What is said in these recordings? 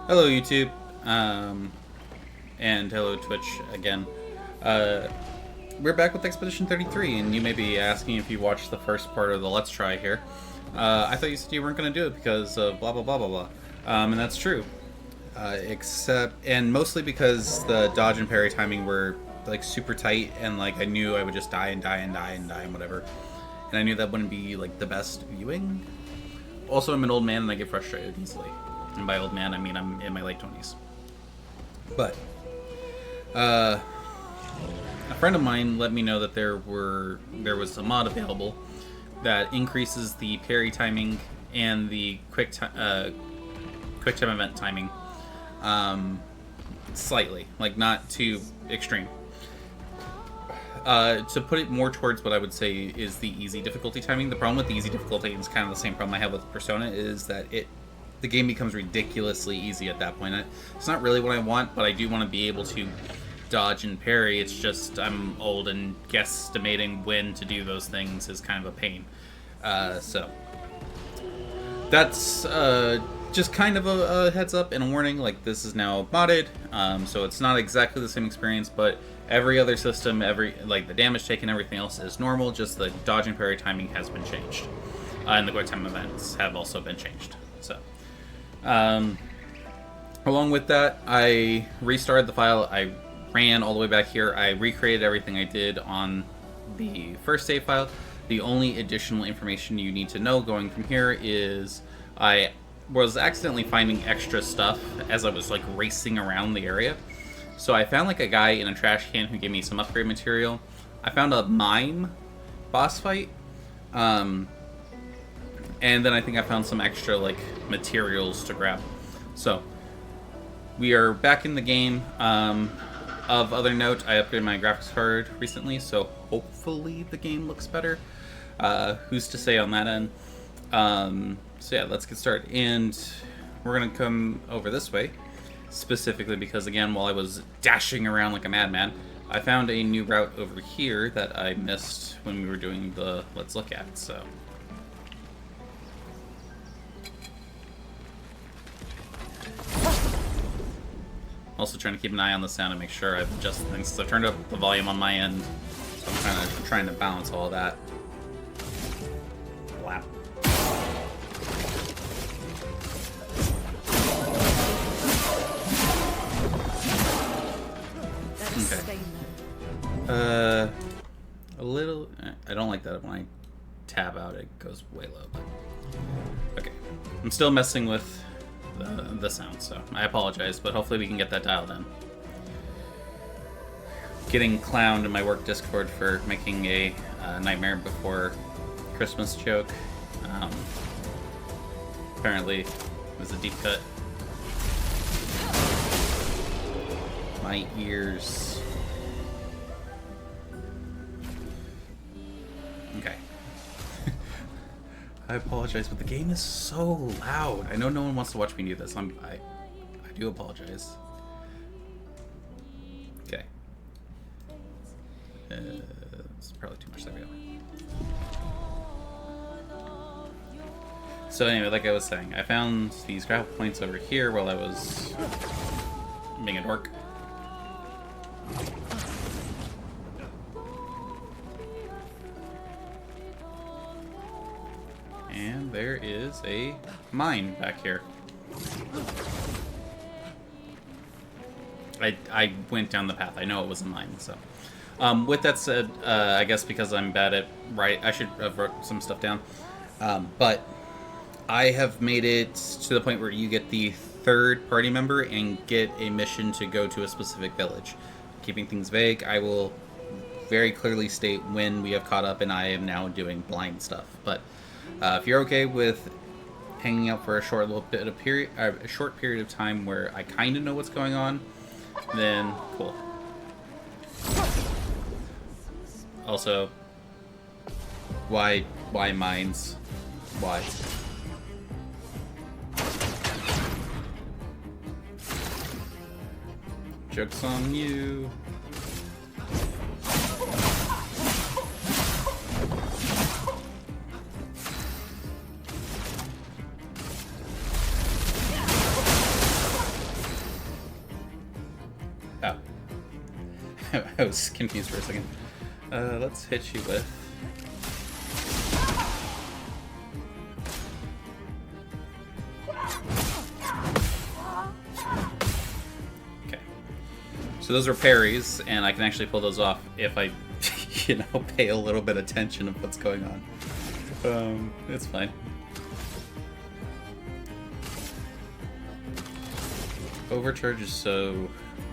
Hello, YouTube, and hello, Twitch again. We're back with Expedition 33, and you may be asking if you watched the first part of the Let's Try here. I thought you said you weren't going to do it because of blah blah blah blah blah, and that's true. And mostly because the dodge and parry timing were like super tight, and like I knew I would just die and die and die and die and whatever, and I knew that wouldn't be like the best viewing. Also, I'm an old man and I get frustrated easily. And by old man, I mean I'm in my late 20s. But a friend of mine let me know that there was a mod available that increases the parry timing and the quick time event timing slightly, like not too extreme. To put it more towards what I would say is the easy difficulty timing. The problem with the easy difficulty is kind of the same problem I have with Persona, is that the game becomes ridiculously easy at that point. It's not really what I want, but I do want to be able to dodge and parry. It's just I'm old, and guesstimating when to do those things is kind of a pain. So that's just kind of a heads up and a warning. Like, this is now modded, so it's not exactly the same experience, but every other system, the damage taken, everything else is normal. Just the dodge and parry timing has been changed, and the quick time events have also been changed. So. Along with that, I restarted the file. I ran all the way back here. I recreated everything I did on the first save file. The only additional information you need to know going from here is I was accidentally finding extra stuff as I was like racing around the area. So I found like a guy in a trash can who gave me some upgrade material. I found a mime boss fight. And then I think I found some extra like materials to grab. So we are back in the game. Of other note, I upgraded my graphics card recently, so hopefully the game looks better. Who's to say on that end? So yeah, let's get started. And we're gonna come over this way, specifically because, again, while I was dashing around like a madman, I found a new route over here that I missed when we were doing the Let's Look At. So. Also trying to keep an eye on the sound and make sure I've adjusted things. So I've turned up the volume on my end, so I'm trying to balance all of that. Wow. Okay. A little. I don't like that when I tab out, it goes way low. But okay, I'm still messing with the sound, so I apologize, but hopefully we can get that dialed in. Getting clowned in my work Discord for making a Nightmare Before Christmas joke. Apparently it was a deep cut. My ears. Okay. I apologize, but the game is so loud. I know no one wants to watch me do this. I do apologize. Okay. It's probably too much. There we go. So anyway, like I was saying, I found these grapple points over here while I was being a dork. And there is a mine back here. I went down the path. I know it was a mine, so. With that said, I guess because I'm bad at I should have wrote some stuff down. But I have made it to the point where you get the third party member and get a mission to go to a specific village. Keeping things vague, I will very clearly state when we have caught up and I am now doing blind stuff. But if you're okay with hanging out for a short period of time where I kind of know what's going on, then cool. Also, why mines? Why? Joke's on you. I was confused for a second. Let's hit you with... Okay. So those are parries, and I can actually pull those off if I, you know, pay a little bit of attention of what's going on. It's fine. Overcharge is so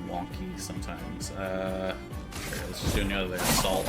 wonky sometimes. Sure, let's just do another assault.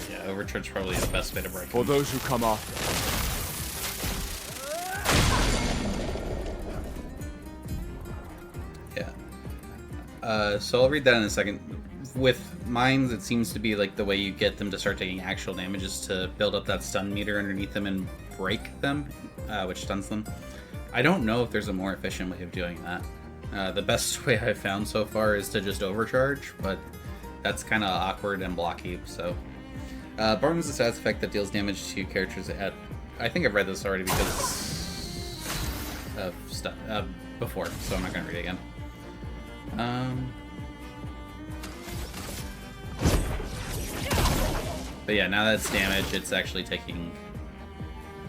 Yeah, overcharge probably the best way to break For him. those who come after. Yeah. So I'll read that in a second. With mines, it seems to be like the way you get them to start taking actual damage is to build up that stun meter underneath them and break them, which stuns them. I don't know if there's a more efficient way of doing that. The best way I've found so far is to just overcharge, but that's kind of awkward and blocky, so... Barm is a stats effect that deals damage to characters at... I think I've read this already because of stuff before, so I'm not going to read it again. But yeah, now that it's damaged, it's actually taking...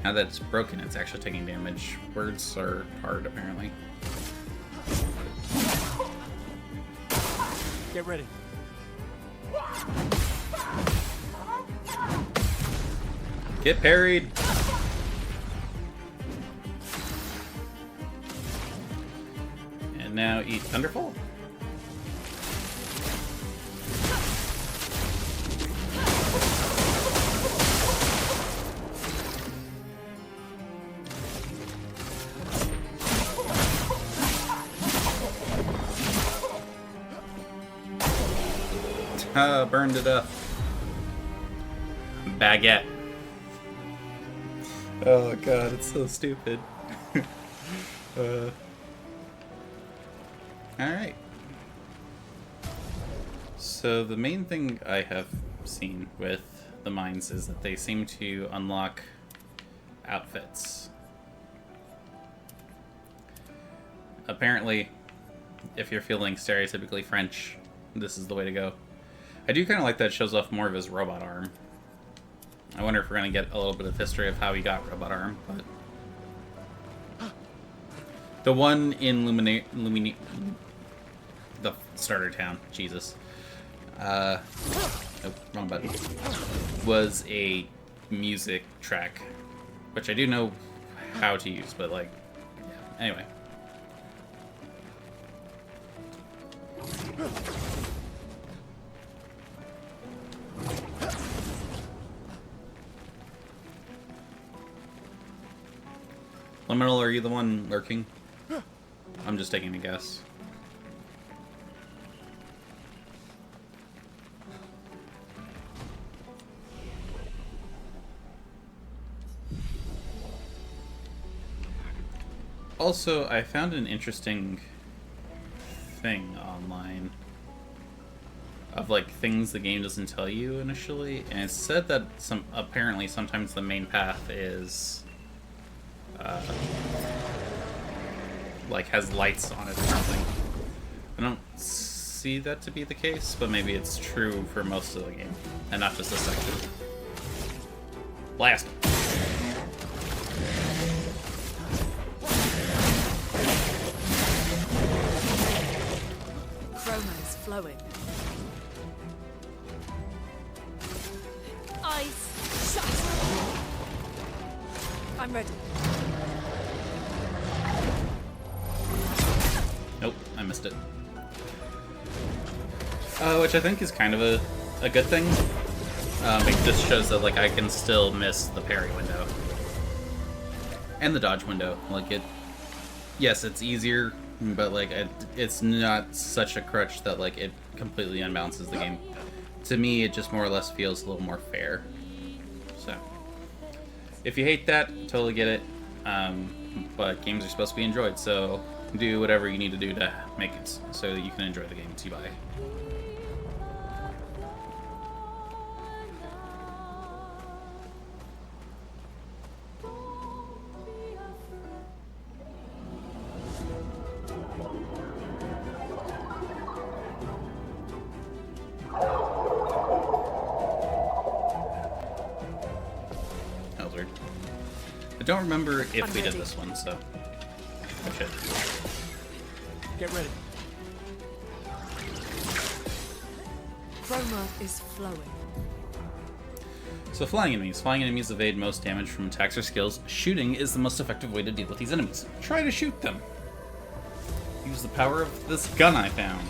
Now that it's broken, it's actually taking damage. Words are hard, apparently. Get ready. Get parried! And now eat Thunderfall. Burned it up. Baguette. Oh god, it's so stupid. Alright. So the main thing I have seen with the mines is that they seem to unlock outfits. Apparently, if you're feeling stereotypically French, this is the way to go. I do kind of like that it shows off more of his robot arm. I wonder if we're going to get a little bit of history of how he got robot arm, but... The one in the starter town, Jesus. Oh, wrong button. Was a music track, which I do know how to use, but like, yeah. Anyway. Liminal, are you the one lurking? I'm just taking a guess. Also, I found an interesting thing online of like things the game doesn't tell you initially, and it said that apparently sometimes the main path is like has lights on it or something. I don't see that to be the case, but maybe it's true for most of the game and not just this section. Blast! Chroma's flowing. Eyes shut. I'm ready. Nope, I missed it. Which I think is kind of a good thing. It just shows that like I can still miss the parry window and the dodge window. Like it, yes, it's easier but like it's not such a crutch that like it completely unbalances the game. To me, it just more or less feels a little more fair. So, if you hate that, totally get it. But games are supposed to be enjoyed, so do whatever you need to do to make it so that you can enjoy the games you buy. I don't remember if we did this one, so I should. Get ready. Chroma is flowing. So flying enemies. Flying enemies evade most damage from attacks or skills. Shooting is the most effective way to deal with these enemies. Try to shoot them. Use the power of this gun I found.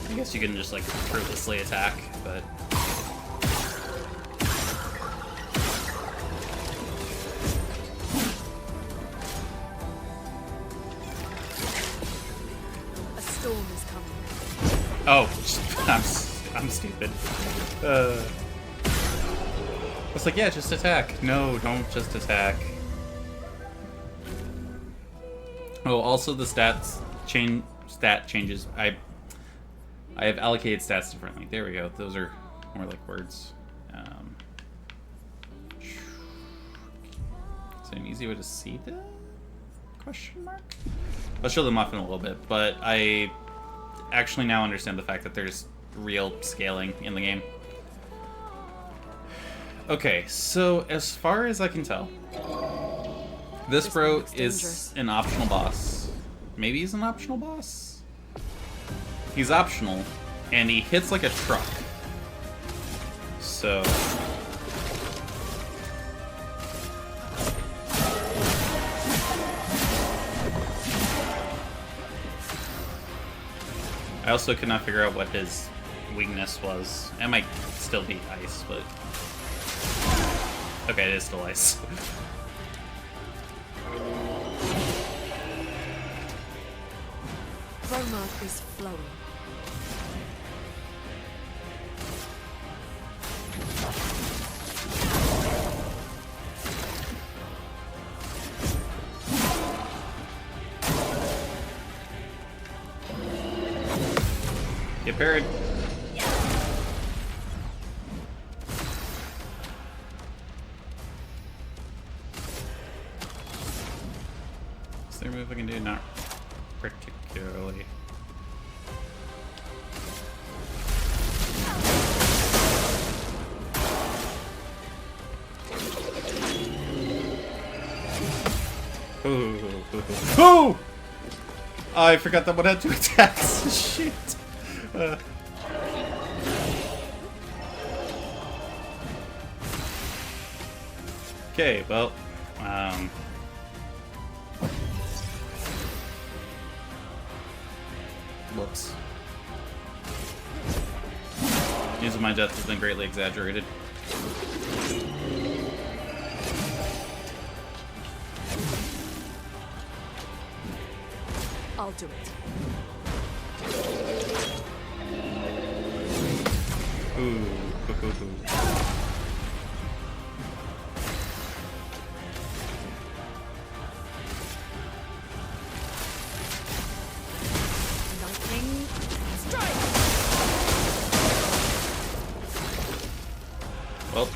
I guess you can just like fruitlessly attack, but A storm is coming. oh, I'm stupid. I was like, yeah, just attack. No, don't just attack. Oh, also the stat changes. I have allocated stats differently. There we go. Those are more like words. Is there an easy way to see the question mark? I'll show them off in a little bit, but I actually now understand the fact that there's real scaling in the game. Okay, so as far as I can tell, this bro looks is dangerous. an optional boss. Maybe he's an optional boss? He's optional, and he hits like a truck. So... I also could not figure out what his weakness was. It might still be ice, but... Okay, it is still ice. Chroma is flowing. Get parried. Is there a move I can do? Not particularly. Oh! I forgot that one had 2 attacks. Shit. Okay, well, whoops. News of my death has been greatly exaggerated. I'll do it. Ooh. Lightning strike. Well,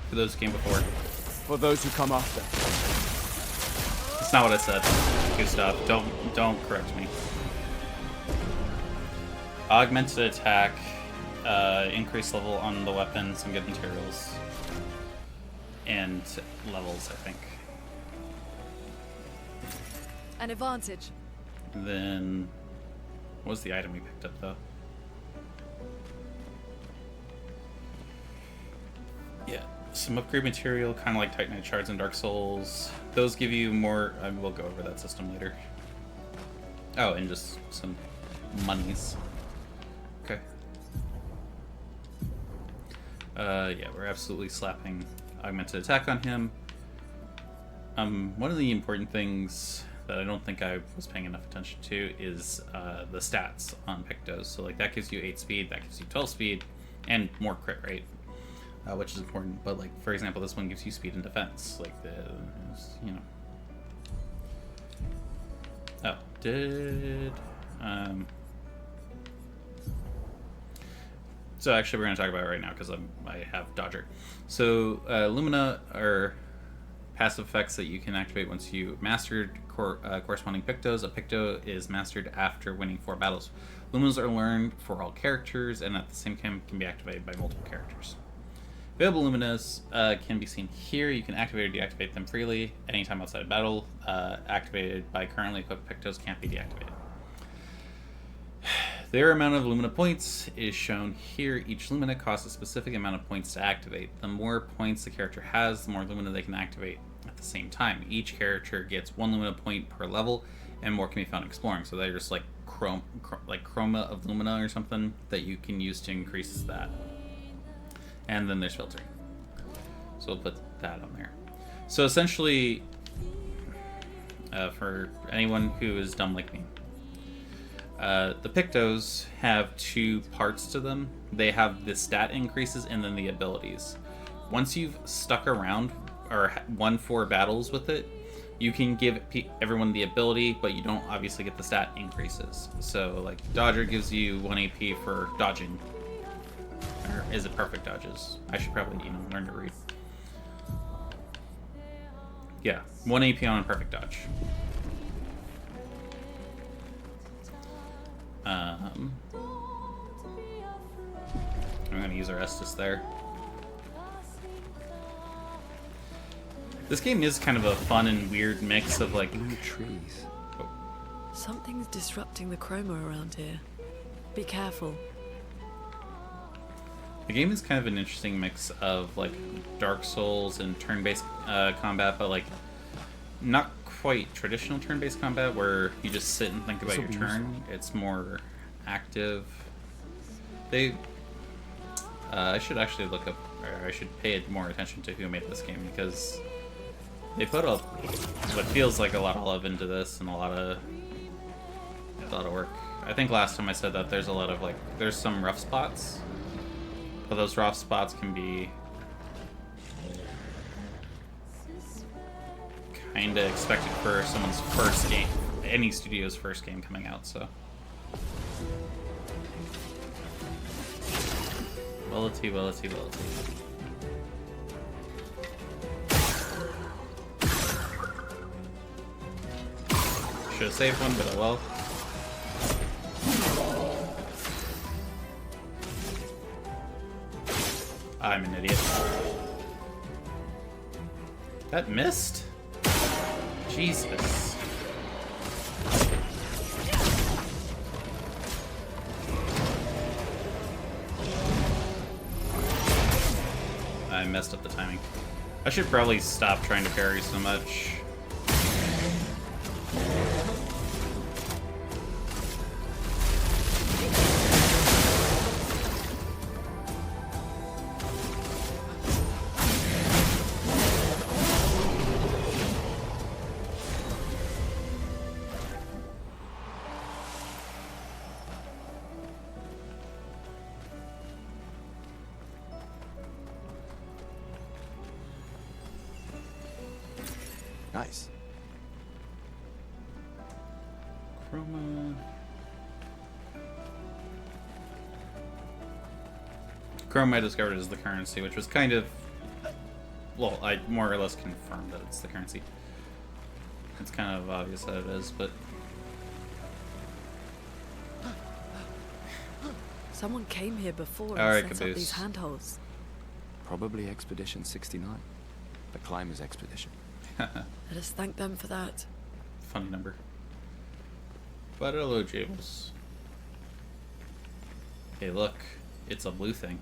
for those who came before. For those who come after. That's not what I said. Gustav, don't correct me. Augmented attack, increased level on the weapons and good materials, and levels, I think. An advantage. Then, what was the item we picked up though? Yeah, some upgrade material, kind of like Titanite shards in Dark Souls. Those give you more. We'll go over that system later. Oh, and just some monies. Okay. Yeah, we're absolutely slapping augmented attack on him. One of the important things that I don't think I was paying enough attention to is the stats on Pictos. So like that gives you 8 speed, that gives you 12 speed, and more crit rate, which is important. But like for example, this one gives you speed and defense. Like you know. Oh, So actually, we're going to talk about it right now because I have Dodger. So Lumina are passive effects that you can activate once you mastered corresponding Pictos. A Picto is mastered after winning 4 battles. Luminas are learned for all characters, and at the same time can be activated by multiple characters. Available Luminas can be seen here. You can activate or deactivate them freely anytime outside of battle. Activated by currently equipped Pictos can't be deactivated. Their amount of Lumina points is shown here. Each Lumina costs a specific amount of points to activate. The more points the character has, the more Lumina they can activate at the same time. Each character gets 1 Lumina point per level, and more can be found exploring. So they're just like chroma of Lumina or something that you can use to increase that. And then there's filtering. So we'll put that on there. So essentially, for anyone who is dumb like me, the Pictos have 2 parts to them. They have the stat increases and then the abilities. Once you've stuck around or won 4 battles with it, you can give everyone the ability, but you don't obviously get the stat increases. So like Dodger gives you 1 AP for dodging. Or is it perfect dodges? I should probably learn to read. Yeah, 1 AP on a perfect dodge. I'm going to use Orestes there. This game is kind of a fun and weird mix of like... No trees. Oh. Something's disrupting the chroma around here. Be careful. The game is kind of an interesting mix of like Dark Souls and turn-based combat, but like not quite traditional turn-based combat where you just sit and think about your turn. It's more active. I should actually look up, or I should pay more attention to who made this game, because they put up what feels like a lot of love into this and a lot of work. I think last time I said that there's a lot of like, there's some rough spots, but those rough spots can be kind of expected for someone's first game, any studio's first game coming out, so. Willity. Should have saved one, but oh well. I'm an idiot. That missed? Jesus. I messed up the timing. I should probably stop trying to parry so much. Nice. Chroma I discovered is the currency, which was kind of... Well, I more or less confirmed that it's the currency. It's kind of obvious that it is, but... Someone came here before and Alright, set up Caboose. these handholds. Probably Expedition 69. The Climbers Expedition. Let us thank them for that. Funny number. But hello, Jables. Hey, look. It's a blue thing.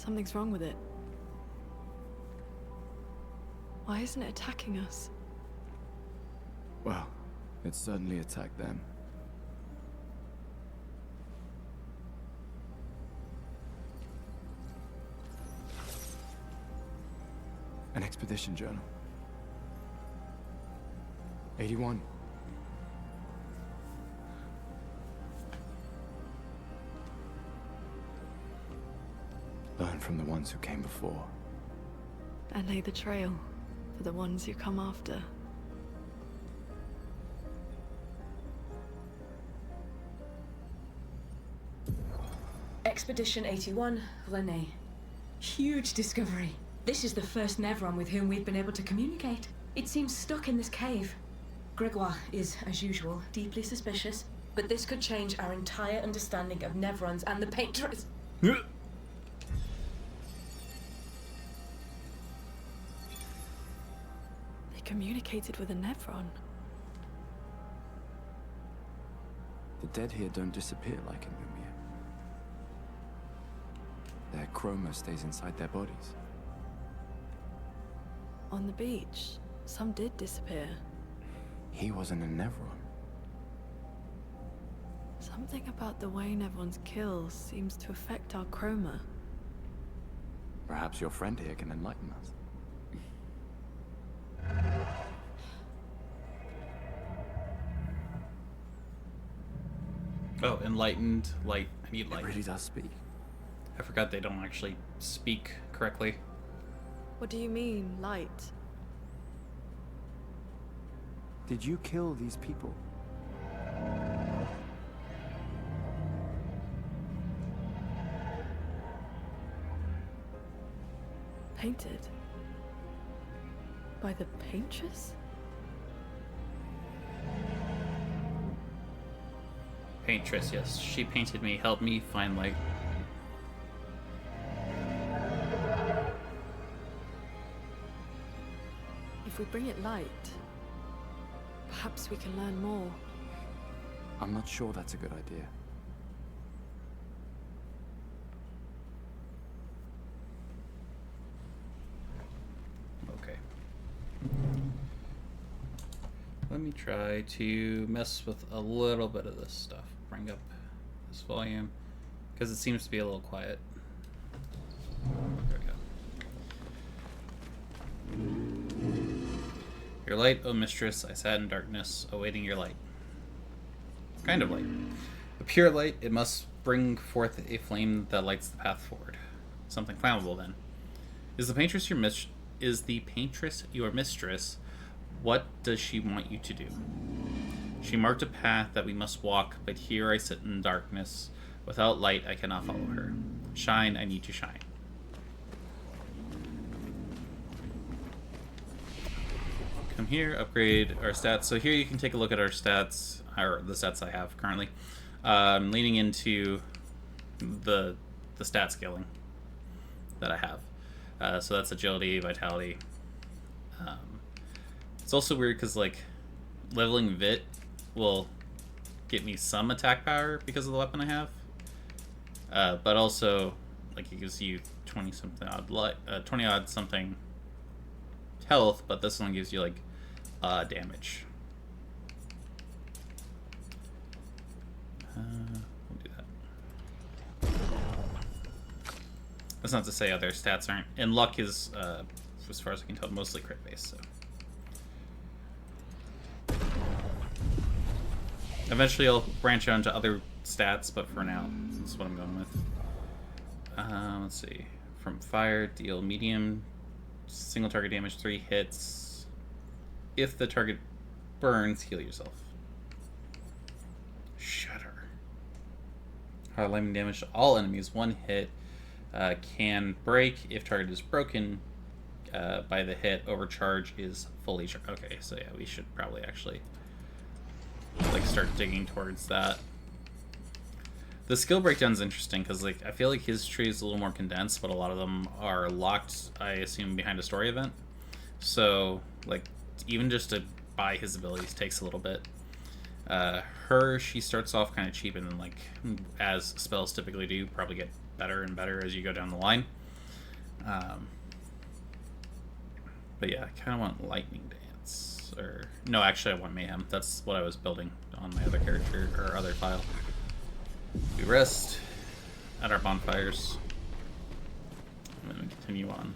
Something's wrong with it. Why isn't it attacking us? Well, it certainly attacked them. An expedition journal. 81. Learn from the ones who came before. And lay the trail for the ones who come after. Expedition 81, René. Huge discovery. This is the first Nevron with whom we've been able to communicate. It seems stuck in this cave. Gregoire is, as usual, deeply suspicious, but this could change our entire understanding of Nevrons and the Painters. They communicated with a Nevron. The dead here don't disappear like in Mumia. Their chroma stays inside their bodies. On the beach, some did disappear. He wasn't a Nevron. Something about the way Nevrons kill seems to affect our chroma. Perhaps your friend here can enlighten us. Oh, enlightened light. I need light. It really does speak. I forgot they don't actually speak correctly. What do you mean, light? Did you kill these people? Painted? By the Paintress? Paintress, yes. She painted me, helped me find light. If we bring it light, perhaps we can learn more. I'm not sure that's a good idea. Okay. Let me try to mess with a little bit of this stuff. Bring up this volume, because it seems to be a little quiet. There we go. Your light, O mistress, I sat in darkness, awaiting your light. Kind of light. A pure light, it must bring forth a flame that lights the path forward. Something flammable, then. Is the paintress your mistress? What does she want you to do? She marked a path that we must walk, but here I sit in darkness. Without light, I cannot follow her. Shine, I need to shine. Come here, upgrade our stats. So here you can take a look at our stats, or the stats I have currently. I'm leaning into the stat scaling that I have. So that's agility, vitality. It's also weird because like leveling Vit will get me some attack power because of the weapon I have, but also like it gives you 20 something odd 20 odd something health, but this one gives you like damage. We'll do that. That's not to say other stats aren't. And luck is, as far as I can tell, mostly crit based. So eventually I'll branch out into other stats, but for now, this is what I'm going with. Let's see. From fire, deal medium, single target damage, 3 hits. If the target burns, heal yourself. Shudder. Hard lightning damage to all enemies, 1 hit. Can break if target is broken by the hit. Overcharge is fully charged. Okay, so yeah, we should probably actually like start digging towards that. The skill breakdown is interesting because like I feel like his tree is a little more condensed, but a lot of them are locked, I assume, behind a story event. So like even just to buy his abilities takes a little bit. She starts off kind of cheap, and then like as spells typically do, probably get better and better as you go down the line. But yeah, I kind of want lightning dance. Or no, actually, I want mayhem. That's what I was building on my other character or other file. We rest at our bonfires, and then we continue on.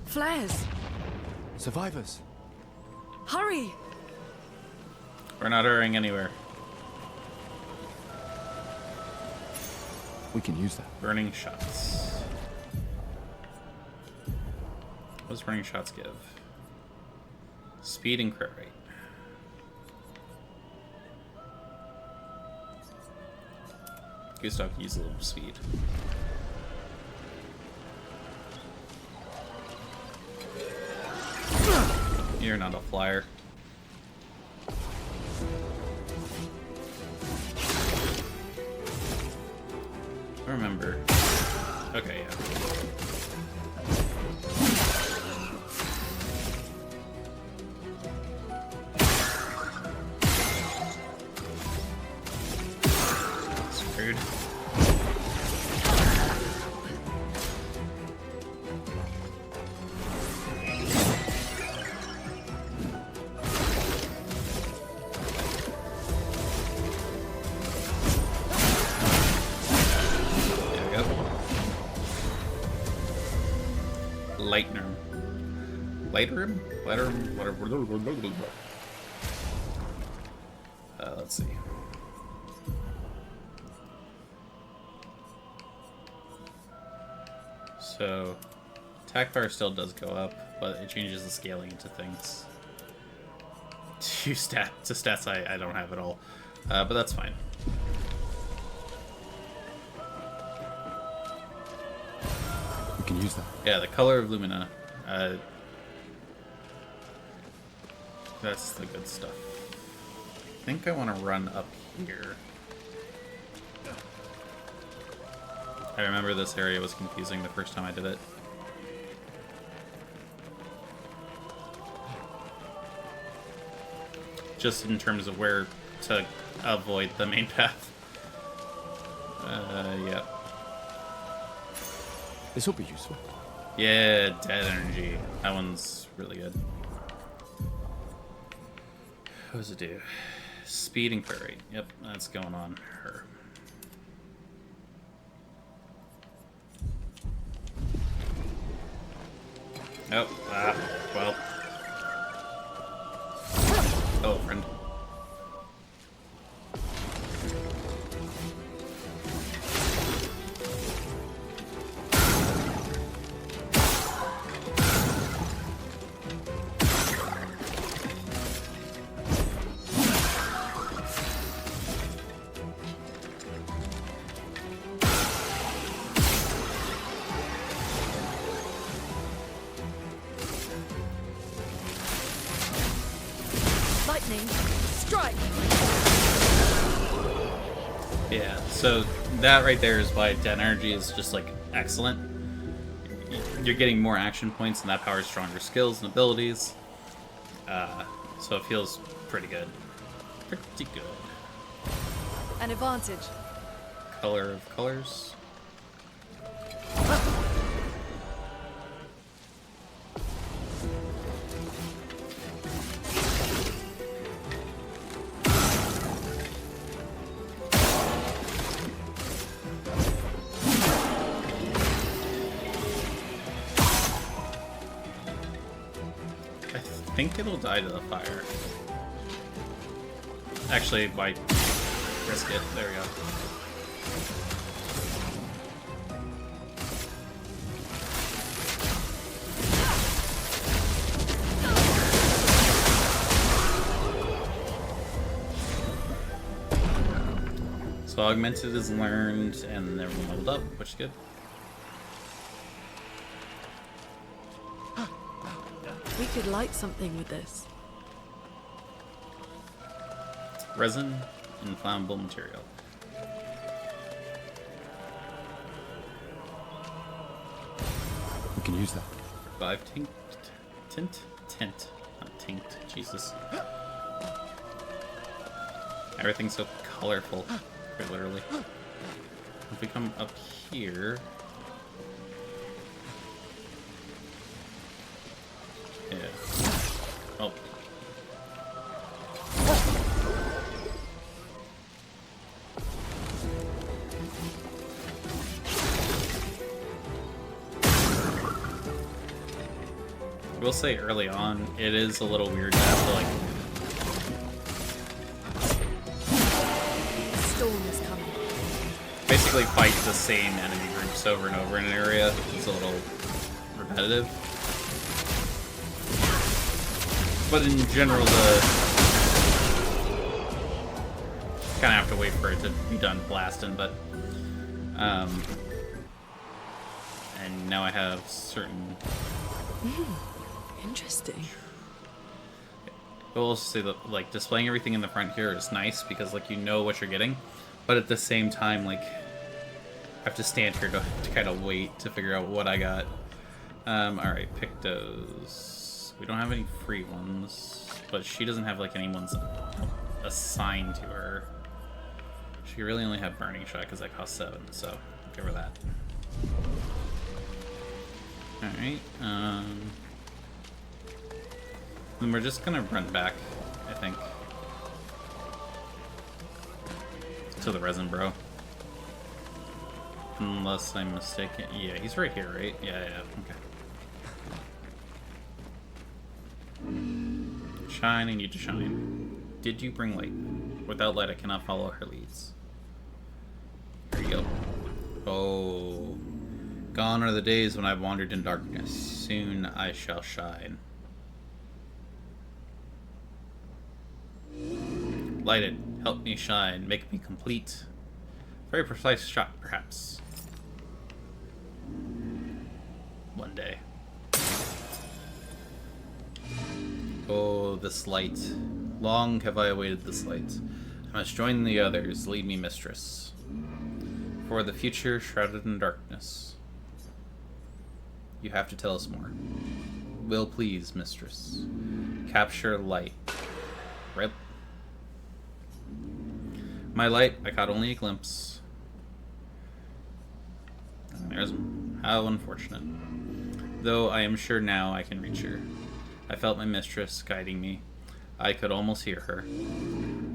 Flares! Survivors. Hurry! We're not hurrying anywhere. We can use that. Burning shots. What does burning shots give? Speed and crit rate. Gustav can use a little speed. You're not a flyer. Remember. Okay, yeah. Screwed. Lightroom? Whatever. Let's see. So, attack power still does go up, but it changes the scaling into things. To stats I don't have at all, but that's fine. We can use that. Yeah, the color of Lumina. That's the good stuff. I think I want to run up here. I remember this area was confusing the first time I did it. Just in terms of where to avoid the main path. Yeah. This will be useful. Yeah, dead energy. That one's really good. What does it do? Speed and crit rate. Yep, that's going on her. Oh, well. Hello, friend. Lightning, strike! Yeah, so that right there is why dead energy is just like excellent. You're getting more action points, and that powers stronger skills and abilities. So it feels pretty good. Pretty good. An advantage. Color of colors. I think it'll die to the fire. Actually, why risk it? There we go. So augmented is learned, and everyone leveled up, which is good. We could light something with this. Resin, inflammable material. We can use that. Revive tint, not tinct. Jesus. Everything's so colorful, quite literally. If we come up here... Yeah. Oh. I will say early on, it is a little weird to have to, like... The storm is coming. basically fight the same enemy groups over and over in an area. It's a little repetitive. But in general, kind of have to wait for it to be done blasting, but... and now I have certain... Interesting. I will also say that, like, displaying everything in the front here is nice because, like, you know what you're getting, but at the same time, like, I have to stand here to kind of wait to figure out what I got. Alright, Pictos. We don't have any free ones, but she doesn't have, like, any ones assigned to her. She really only had Burning Shot because that costs 7, so I'll give her that. Alright, then we're just gonna run back, I think, to the Resin Bro. Unless I'm mistaken. Yeah, he's right here, right? Yeah, okay. Shine, I need to shine. Did you bring light? Without light, I cannot follow her leads. There you go. Oh. Gone are the days when I wandered in darkness. Soon I shall shine. Light it. Help me shine. Make me complete. Very precise shot, perhaps. One day. Oh, this light. Long have I awaited this light. I must join the others. Lead me, mistress. For the future shrouded in darkness. You have to tell us more. Will please, mistress. Capture light. Rip. My light, I caught only a glimpse. There's... How unfortunate. Though I am sure now I can reach her. I felt my mistress guiding me. I could almost hear her.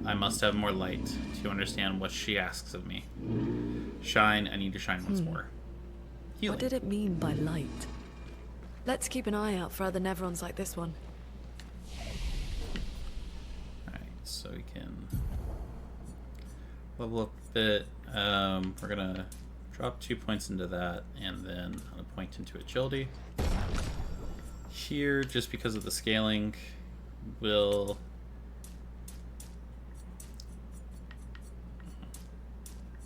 I must have more light to understand what she asks of me. Shine, I need to shine once more. Healing. What did it mean by light? Let's keep an eye out for other Nevrons like this one. Alright, so we can level up a bit. We're gonna drop 2 points into that and then a point into agility. Here, just because of the scaling, will...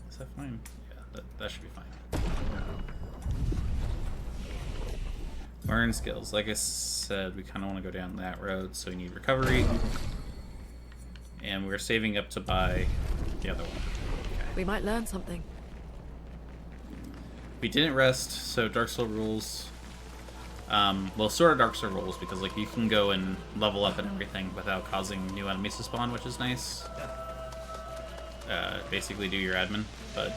Is that fine? Yeah, that should be fine. Learn skills. Like I said, we kind of want to go down that road, so we need recovery. And we're saving up to buy the other one. Okay. We might learn something. We didn't rest, so Dark Soul rules. Well, sort of Dark Soul rules, because like you can go and level up and everything without causing new enemies to spawn, which is nice. Basically do your admin, but...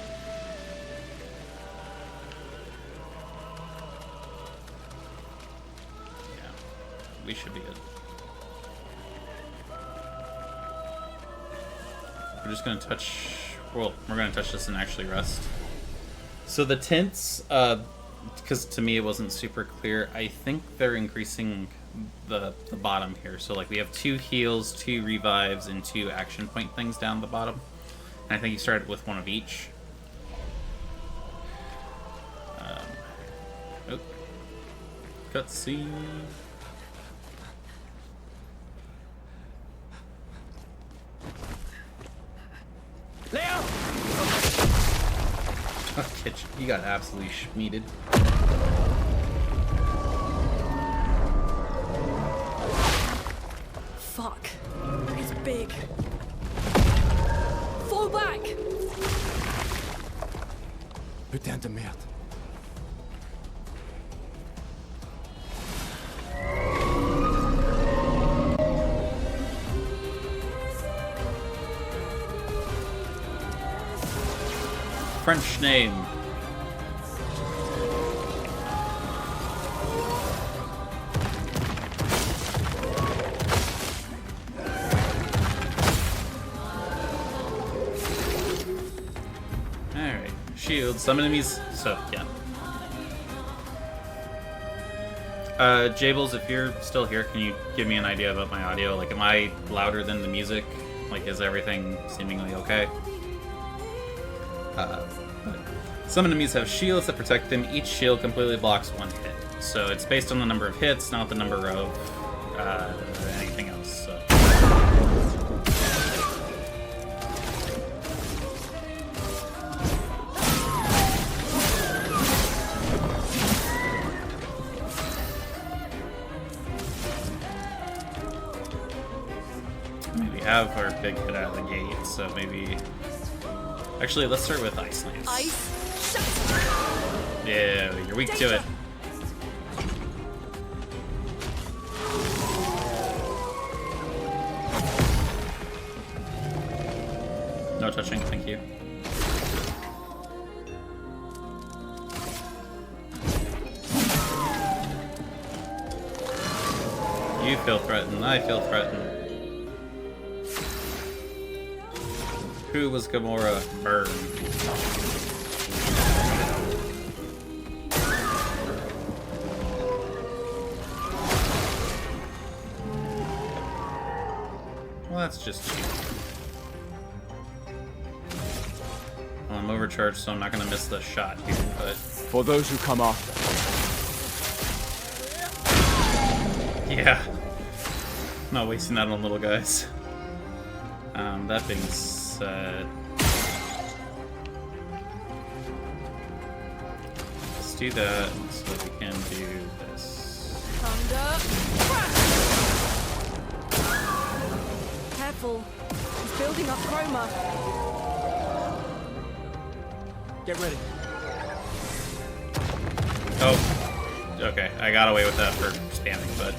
we should be good. We're just gonna touch... Well, we're gonna touch this and actually rest. So the tents, because to me it wasn't super clear, I think they're increasing the bottom here. So like we have 2 heals, 2 revives, and 2 action point things down the bottom. And I think you started with 1 of each. Oh. Cutscene. Leo! Okay, you got absolutely schmeated. Fuck. It's big. Fall back! Putain de merde. French name. Alright. Shield. Summon enemies. So, yeah. Jables, if you're still here, can you give me an idea about my audio? Like, am I louder than the music? Like, is everything seemingly okay? But some enemies have shields that protect them. Each shield completely blocks one hit. So it's based on the number of hits, not the number of anything else. So. We have our big hit out of the gate, so maybe... Actually, let's start with Ice Lance. Ice. Shut. Yeah, you're weak to it. No touching, thank you. You feel threatened, I feel threatened. Who was Gamora? Burn. Well, that's just cheap. Well, I'm overcharged, so I'm not gonna miss the shot here, but... For those who come after. Yeah. Not wasting that on little guys. That being said... Let's do that so that we can do this. Thunder. Careful. He's building up Chroma. Get ready. Oh. Okay, I got away with that for spamming, but...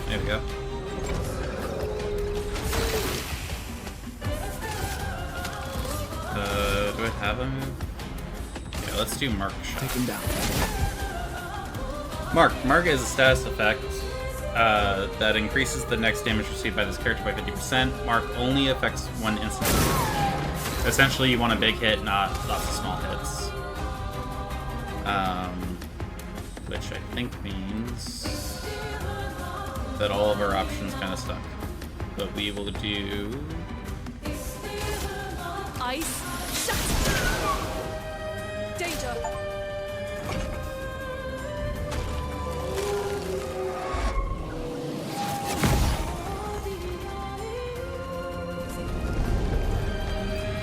There we go. Do I have a move? Yeah, let's do Mark Shot. Take him down. Mark is a status effect that increases the next damage received by this character by 50%. Mark only affects one instance. Essentially, you want a big hit, not lots of small hits. Which I think means that all of our options kind of suck. But we will do... Ice. Shut. Danger.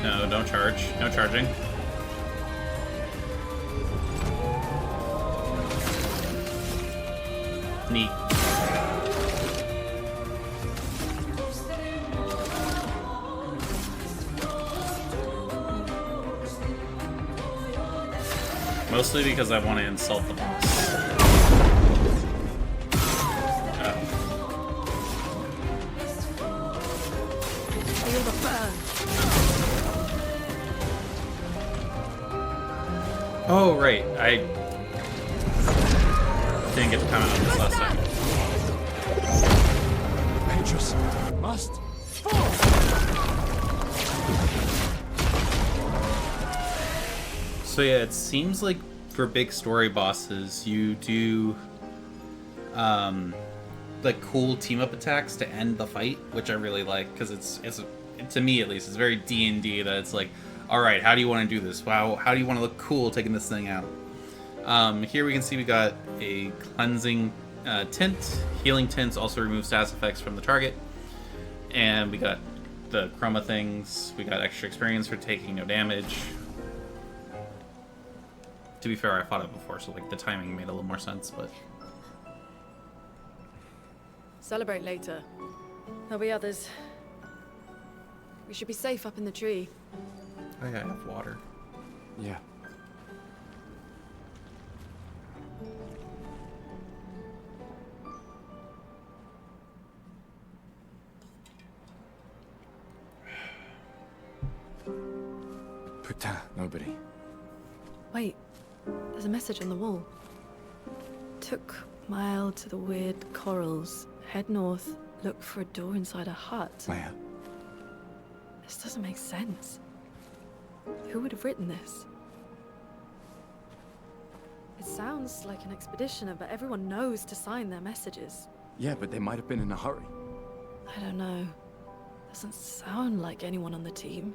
No, don't charge. No charging. Neat. Mostly because I want to insult the boss. Feel the burn. Oh, right. I didn't get to comment on this last time. Petrus must fall. So yeah, it seems like for big story bosses, you do like cool team up attacks to end the fight, which I really like because it's to me at least it's very D&D that it's like, all right, how do you want to do this? Wow, how do you want to look cool taking this thing out? Here we can see we got a cleansing tint. Healing tints also remove status effects from the target, and we got the chroma things. We got extra experience for taking no damage. To be fair, I fought it before, so like the timing made a little more sense, but celebrate later. There'll be others. We should be safe up in the tree. Oh yeah, I have water. Yeah. Putain, nobody. Wait, there's a message on the wall. Took Mile to the weird corals. Head north, look for a door inside a hut. Maya. This doesn't make sense. Who would have written this? It sounds like an expeditioner, but everyone knows to sign their messages. Yeah, but they might have been in a hurry. I don't know. Doesn't sound like anyone on the team.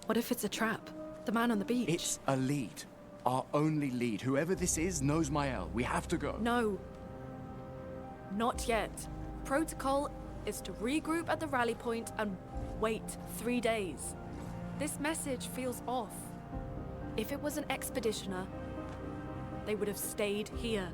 What if it's a trap? The man on the beach? It's a lead. Our only lead. Whoever this is knows Mael. We have to go. No. Not yet. Protocol is to regroup at the rally point and wait 3 days. This message feels off. If it was an expeditioner, they would have stayed here.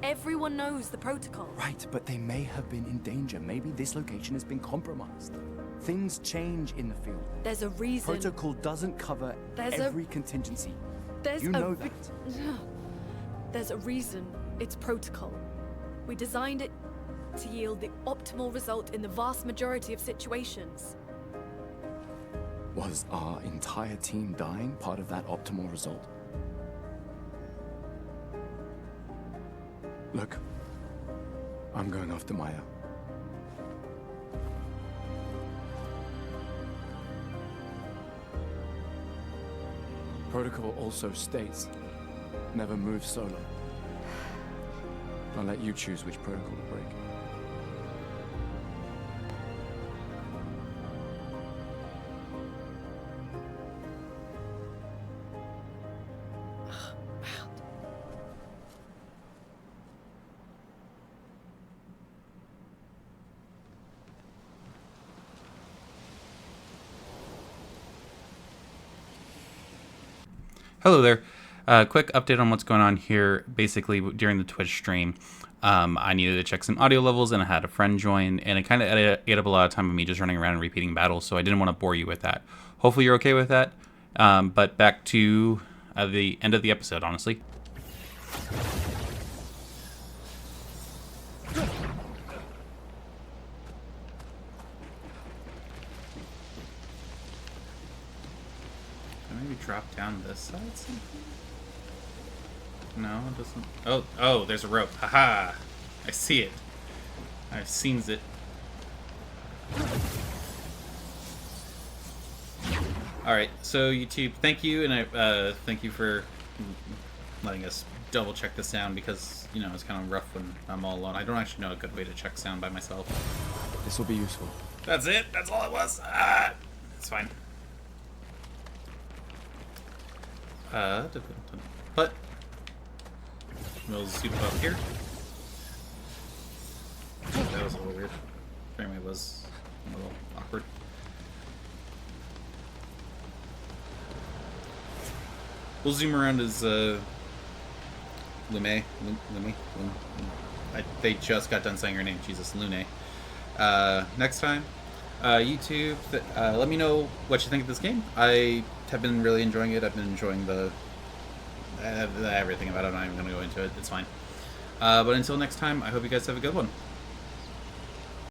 Everyone knows the protocol. Right, but they may have been in danger. Maybe this location has been compromised. Things change in the field. There's a reason. Protocol doesn't cover every contingency. You know that. There's a reason it's protocol. We designed it to yield the optimal result in the vast majority of situations. Was our entire team dying part of that optimal result? Look, I'm going after Maya. Protocol also states, never move solo. I'll let you choose which protocol to break. Hello there. Quick update on what's going on here. Basically, during the Twitch stream, I needed to check some audio levels, and I had a friend join, and it kind of ate up a lot of time of me just running around and repeating battles, so I didn't want to bore you with that. Hopefully you're okay with that. But back to the end of the episode, honestly. Maybe drop down this side somehow? No, it doesn't. Oh, there's a rope. Haha! I see it. I've seen it. Alright, so YouTube, thank you, and I thank you for letting us double check the sound because, you know, it's kind of rough when I'm all alone. I don't actually know a good way to check sound by myself. This will be useful. That's it? That's all it was? It's fine. But we'll zoom up here. That was a little weird. Frame rate was a little awkward. We'll zoom around as Lume. They just got done saying her name. Jesus, Lune. Next time, YouTube. Let me know what you think of this game. I have been really enjoying it. I've been enjoying the everything about it. I'm not even going to go into it. It's fine. But until next time, I hope you guys have a good one.